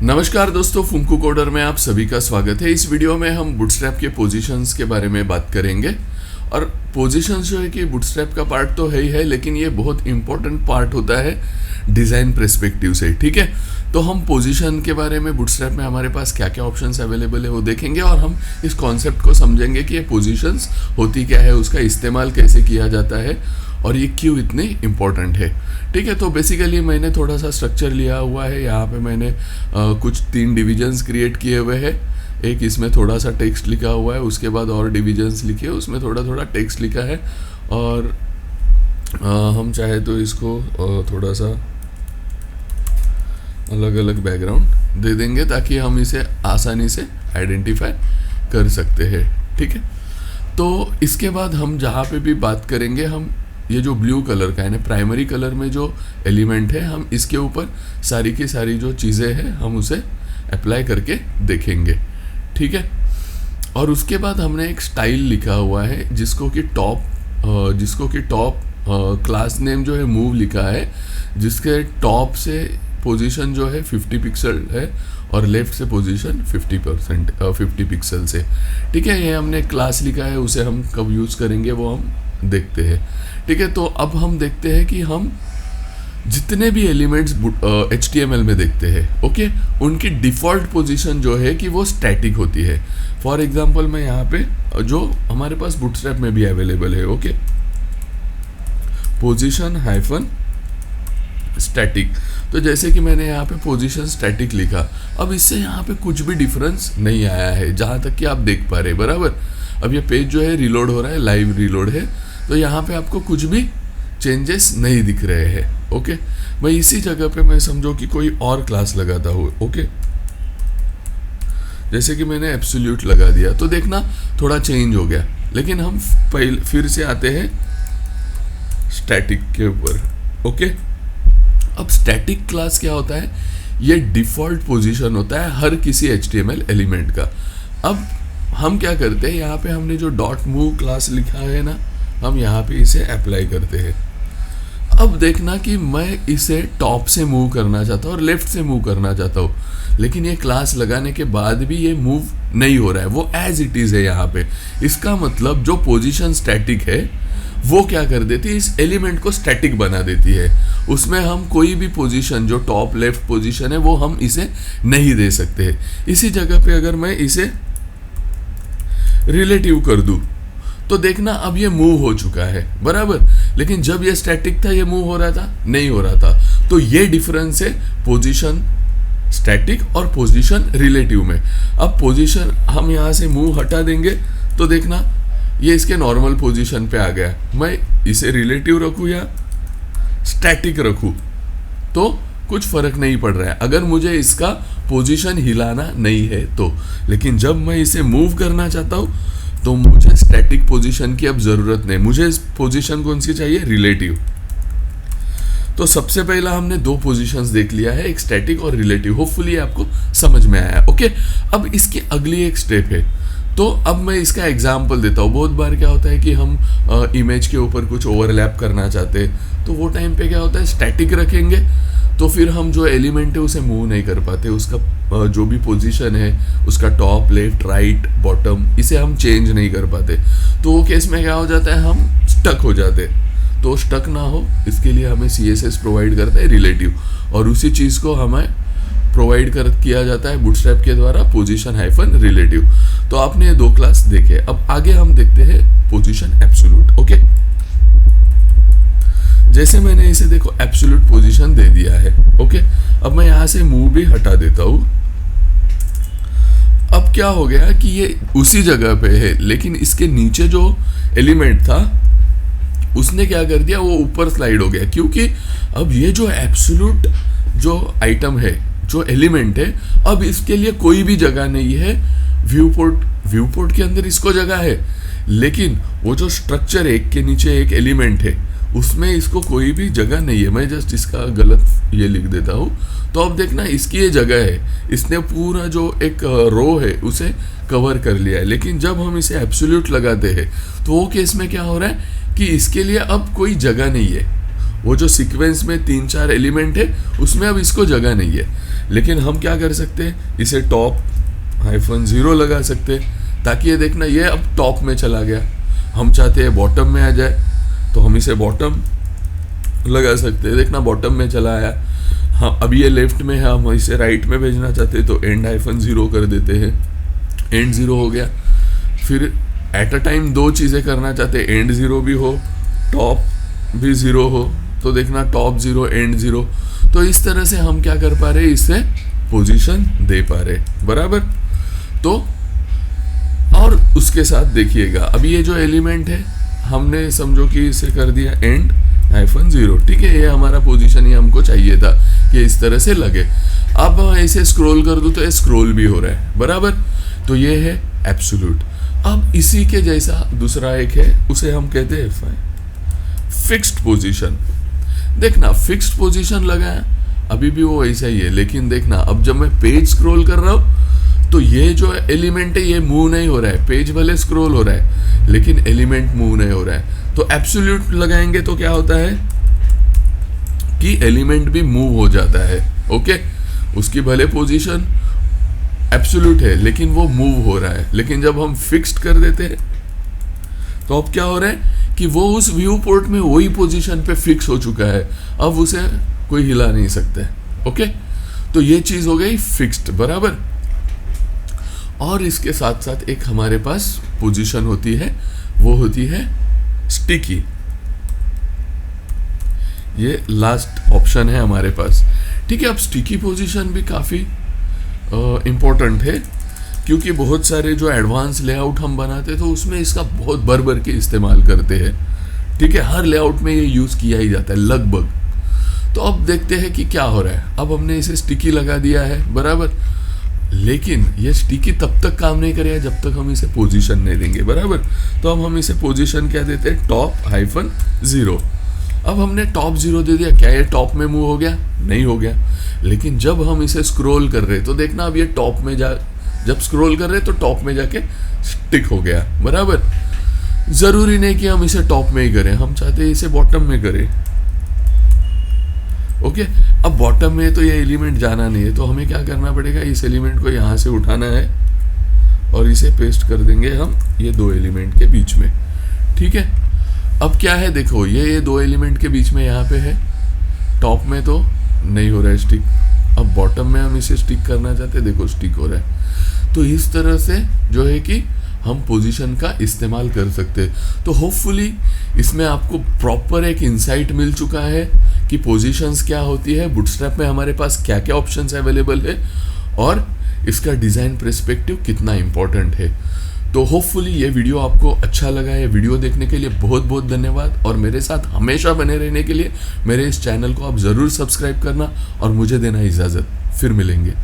नमस्कार दोस्तों, फुंकू कोडर में आप सभी का स्वागत है। इस वीडियो में हम बूटस्ट्रैप के पोजीशंस के बारे में बात करेंगे। और पोजीशंस जो है कि बूटस्ट्रैप का पार्ट तो है ही है, लेकिन ये बहुत इंपॉर्टेंट पार्ट होता है डिज़ाइन पर्सपेक्टिव से। ठीक है, तो हम पोजीशन के बारे में बूटस्ट्रैप में हमारे पास क्या क्या ऑप्शंस अवेलेबल है वो देखेंगे, और हम इस कॉन्सेप्ट को समझेंगे कि ये पोजीशंस होती क्या है, उसका इस्तेमाल कैसे किया जाता है और ये क्यों इतने इम्पोर्टेंट है। ठीक है, तो बेसिकली मैंने थोड़ा सा स्ट्रक्चर लिया हुआ है। यहाँ पे मैंने कुछ 3 डिविजन्स क्रिएट किए हुए हैं। एक इसमें थोड़ा सा टेक्स्ट लिखा हुआ है, उसके बाद और डिविजन्स लिखे, उसमें थोड़ा थोड़ा टेक्स्ट लिखा है, और हम चाहे तो इसको थोड़ा सा अलग अलग बैकग्राउंड दे देंगे ताकि हम इसे आसानी से आइडेंटिफाई कर सकते हैं। ठीक है, तो इसके बाद हम जहाँ पे भी बात करेंगे, हम ये जो ब्लू कलर का है ना, प्राइमरी कलर में जो एलिमेंट है, हम इसके ऊपर सारी की सारी जो चीज़ें हैं हम उसे अप्लाई करके देखेंगे। ठीक है, और उसके बाद हमने एक स्टाइल लिखा हुआ है जिसको कि टॉप क्लास नेम जो है मूव लिखा है, जिसके टॉप से पोजीशन जो है 50 पिक्सल है और लेफ्ट से पोजीशन 50 पिक्सल से। ठीक है, ये हमने क्लास लिखा है, उसे हम कब यूज़ करेंगे वो हम देखते हैं। ठीक है, तो अब हम देखते हैं कि हम जितने भी एलिमेंट्स HTML में देखते हैं, ओके, उनकी डिफ़ॉल्ट पोजीशन जो है कि वो स्टैटिक होती है। फॉर एग्जांपल मैं यहाँ पे जो हमारे पास बूटस्ट्रैप में भी अवेलेबल है, ओके, पोजीशन हाइफन स्टैटिक। तो जैसे कि मैंने यहाँ पे पोजीशन स्टैटिक लिखा, अब इससे यहाँ पे कुछ भी डिफरेंस नहीं आया है जहाँ तक कि आप देख पा रहे हैं, बराबर। अब ये पेज जो है रिलोड हो रहा है, लाइव रिलोड है, तो यहाँ पे आपको कुछ भी चेंजेस नहीं दिख रहे हैं। ओके, मैं इसी जगह पे मैं समझो कि कोई और क्लास लगाता हूँ, ओके, जैसे कि मैंने एब्सोल्यूट लगा दिया, तो देखना थोड़ा चेंज हो गया। लेकिन हम फिर से आते हैं स्टैटिक के ऊपर। ओके, अब स्टैटिक क्लास क्या होता है, ये डिफ़ॉल्ट पोजीशन होता है हर किसी HTML एलिमेंट का। अब हम क्या करते हैं, यहाँ पे हमने जो डॉट मूव क्लास लिखा है ना, हम यहाँ पे इसे अप्लाई करते हैं। अब देखना कि मैं इसे टॉप से मूव करना चाहता हूँ और लेफ्ट से मूव करना चाहता हूँ, लेकिन ये क्लास लगाने के बाद भी ये मूव नहीं हो रहा है, वो एज इट इज़ है यहाँ पे। इसका मतलब जो पोजीशन स्टैटिक है वो क्या कर देती है, इस एलिमेंट को स्टैटिक बना देती है। उसमें हम कोई भी पोजीशन जो टॉप लेफ्ट पोजीशन है वो हम इसे नहीं दे सकते हैं। इसी जगह पे अगर मैं इसे रिलेटिव कर दूं तो देखना अब ये मूव हो चुका है, बराबर। लेकिन जब ये स्टैटिक था ये मूव हो रहा था, नहीं हो रहा था। तो ये डिफरेंस है पोजीशन स्टैटिक और पोजीशन रिलेटिव में। अब पोजीशन हम यहाँ से मूव हटा देंगे तो देखना ये इसके नॉर्मल पोजीशन पे आ गया। मैं इसे रिलेटिव रखूँ या स्टैटिक रखूँ तो कुछ फर्क नहीं पड़ रहा है, अगर मुझे इसका पोजीशन हिलाना नहीं है तो। लेकिन जब मैं इसे मूव करना चाहता हूँ तो मुझे स्टैटिक पोजीशन की अब ज़रूरत नहीं, मुझे इस पोजीशन कौन सी चाहिए, रिलेटिव। तो सबसे पहला हमने 2 पोजीशंस देख लिया है, एक स्टैटिक और रिलेटिव। होपफुली आपको समझ में आया। ओके, अब इसकी अगली एक स्टेप है, तो अब मैं इसका एग्जाम्पल देता हूँ। बहुत बार क्या होता है कि हम इमेज के ऊपर कुछ ओवरलैप करना चाहते हैं, तो वो टाइम पे क्या होता है, स्टैटिक रखेंगे तो फिर हम जो एलिमेंट है उसे मूव नहीं कर पाते। उसका जो भी पोजीशन है, उसका टॉप लेफ्ट राइट बॉटम, इसे हम चेंज नहीं कर पाते। तो वो केस में क्या हो जाता है, हम स्टक हो जाते। तो स्टक ना हो इसके लिए हमें CSS प्रोवाइड करता है रिलेटिव, और उसी चीज़ को हमें प्रोवाइड किया जाता है बूटस्ट्रैप के द्वारा, पोजीशन हाइफन रिलेटिव। तो आपने ये 2 क्लास देखे। अब आगे हम देखते हैं पोजीशन एब्सोल्यूट। ओके, जैसे मैंने इसे देखो एब्सोल्यूट पोजीशन दे दिया है। ओके, अब मैं यहाँ से मूव भी हटा देता हूँ। अब क्या हो गया कि ये उसी जगह पे है, लेकिन इसके नीचे जो एलिमेंट था उसने क्या कर दिया, वो ऊपर स्लाइड हो गया, क्योंकि अब ये जो एब्सोल्यूट जो आइटम है, जो एलिमेंट है, अब इसके लिए कोई भी जगह नहीं है। व्यू पोर्ट के अंदर इसको जगह है, लेकिन वो जो स्ट्रक्चर है, एक के नीचे एक एलिमेंट है, उसमें इसको कोई भी जगह नहीं है। मैं जस्ट इसका गलत ये लिख देता हूँ। तो अब देखना इसकी ये जगह है, इसने पूरा जो एक रो है उसे कवर कर लिया है। लेकिन जब हम इसे एब्सोल्यूट लगाते हैं तो वो केस में क्या हो रहा है कि इसके लिए अब कोई जगह नहीं है, वो जो सीक्वेंस में 3-4 एलिमेंट है उसमें अब इसको जगह नहीं है, लेकिन हम क्या कर सकते हैं, इसे टॉप -0 लगा सकते हैं ताकि ये देखना ये अब टॉप में चला गया। हम चाहते हैं बॉटम में आ जाए तो हम इसे बॉटम लगा सकते हैं, देखना बॉटम में चला आया। हाँ, अब ये लेफ्ट में है, हम इसे राइट में भेजना चाहते हैं तो एंड -0 कर देते हैं, एंड 0 हो गया। फिर एट अ टाइम 2 चीज़ें करना चाहते हैं, एंड 0 भी हो टॉप भी 0 हो, तो देखना टॉप 0 एंड 0। तो इस तरह से हम क्या कर पा रहे हैं, इससे पोजीशन दे पा रहे, बराबर। तो और उसके साथ देखिएगा अभी ये जो एलिमेंट है हमने समझो कि इसे कर दिया एंड -0, ठीक है, ये हमारा पोजीशन ही हमको चाहिए था कि इस तरह से लगे। अब ऐसे स्क्रॉल कर दूं तो ये स्क्रॉल भी हो रहा है, बराबर। तो ये है एब्सोल्यूट। अब इसी के जैसा दूसरा एक है, उसे हम कहते हैं फिक्स्ड पोजीशन। देखना फिक्स्ड पोजीशन लगाया, अभी भी वो ऐसा ही है, लेकिन देखना अब जब मैं पेज स्क्रॉल कर रहा हूँ तो ये जो एलिमेंट है ये मूव नहीं हो रहा है, पेज भले स्क्रॉल हो रहा है लेकिन एलिमेंट मूव नहीं हो रहा है। तो एब्सोल्यूट लगाएंगे तो क्या होता है कि एलिमेंट भी मूव हो जाता है, ओके। उसकी भले पोजीशन एब्सोल्यूट है लेकिन वो मूव हो रहा है। लेकिन जब हम फिक्स्ड कर देते हैं तो अब क्या हो रहा है कि वो उस व्यू पोर्ट में वही पोजीशन पे फिक्स हो चुका है, अब उसे कोई हिला नहीं सकता है, ओके। तो ये चीज हो गई फिक्स्ड, बराबर। और इसके साथ साथ एक हमारे पास पोजीशन होती है, वो होती है स्टिकी। ये लास्ट ऑप्शन है हमारे पास, ठीक है। अब स्टिकी पोजीशन भी काफी इम्पोर्टेंट है क्योंकि बहुत सारे जो एडवांस लेआउट हम बनाते तो उसमें इसका बहुत भर के इस्तेमाल करते हैं, ठीक है। हर लेआउट में ये यूज किया ही जाता है लगभग। तो अब देखते हैं कि क्या हो रहा है। अब हमने इसे स्टिकी लगा दिया है, बराबर, लेकिन ये स्टिकी तब तक काम नहीं करेगा जब तक हम इसे पोजीशन नहीं देंगे, बराबर। तो अब हम इसे पोजीशन क्या देते हैं, टॉप -0। अब हमने टॉप 0 दे दिया, क्या ये टॉप में मूव हो गया? नहीं हो गया। लेकिन जब हम इसे स्क्रॉल कर रहे तो देखना अब ये टॉप में जब स्क्रॉल कर रहे तो टॉप में जाके स्टिक हो गया, बराबर। जरूरी नहीं कि हम इसे टॉप में ही करें, हम चाहते हैं इसे बॉटम में करें, ओके। अब बॉटम में तो ये एलिमेंट जाना नहीं है तो हमें क्या करना पड़ेगा, इस एलिमेंट को यहाँ से उठाना है और इसे पेस्ट कर देंगे हम ये 2 एलिमेंट के बीच में, ठीक है। अब क्या है, देखो ये 2 एलिमेंट के बीच में यहाँ पे है, टॉप में तो नहीं हो रहा है स्टिक। अब बॉटम में हम इसे स्टिक करना चाहते हैं, देखो स्टिक हो रहा है। तो इस तरह से जो है कि हम पोजीशन का इस्तेमाल कर सकते हैं। तो होपफुली इसमें आपको प्रॉपर एक इंसाइट मिल चुका है कि पोजीशंस क्या होती है, बूटस्ट्रैप में हमारे पास क्या क्या ऑप्शंस अवेलेबल है और इसका डिज़ाइन पर्सपेक्टिव कितना इम्पोर्टेंट है। तो होपफुली ये वीडियो आपको अच्छा लगा है। वीडियो देखने के लिए बहुत बहुत धन्यवाद और मेरे साथ हमेशा बने रहने के लिए मेरे इस चैनल को आप ज़रूर सब्सक्राइब करना और मुझे देना इजाज़त। फिर मिलेंगे।